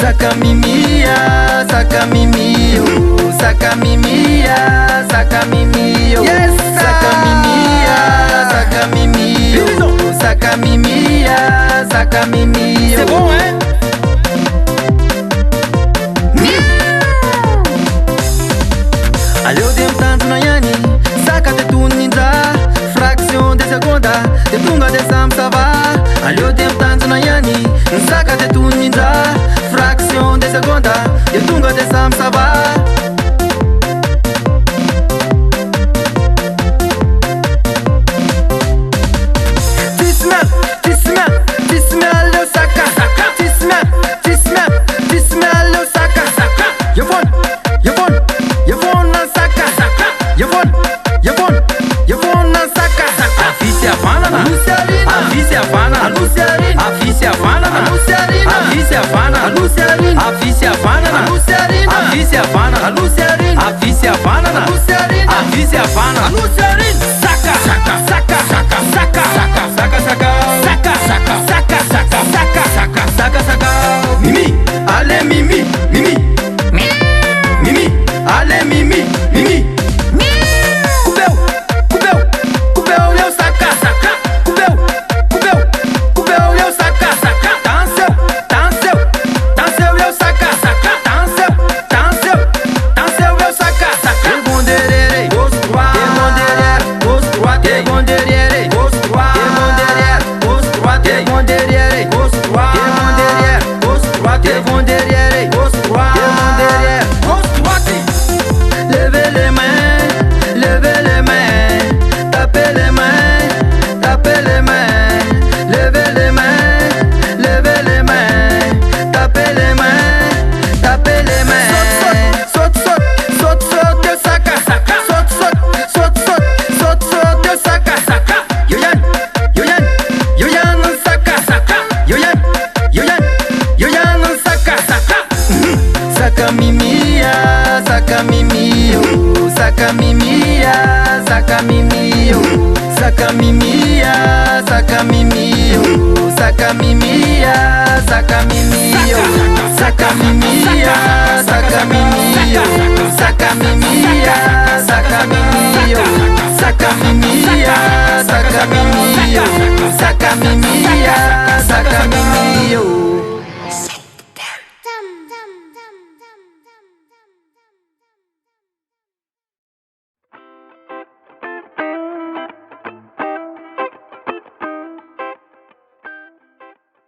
Saca mimia, saca mimio, saca mimia, saca mimio, yes, saca mimia, saca mimio, saca mimia, saca mimio. C'est bon, hein? Aleu de tanto na yani, saca de tu ninja, fraction de segunda, de tunga de samsava. Aleu de tanto na yani, saca de tu ninja, fraction de segunda, de tunga de samsava. Mimi, allez Mimi, Mimi, Mimi, allez Mimi, Mimi. Saca mimia, saca mimio, saca mimia, saca mimio, saca mimia, saca mimio, saca mimia, saca mimio, saca mimia, saca mimio, saca mimia, saca mimio, saca mimia, saca mimio, saca mimia, saca mimio.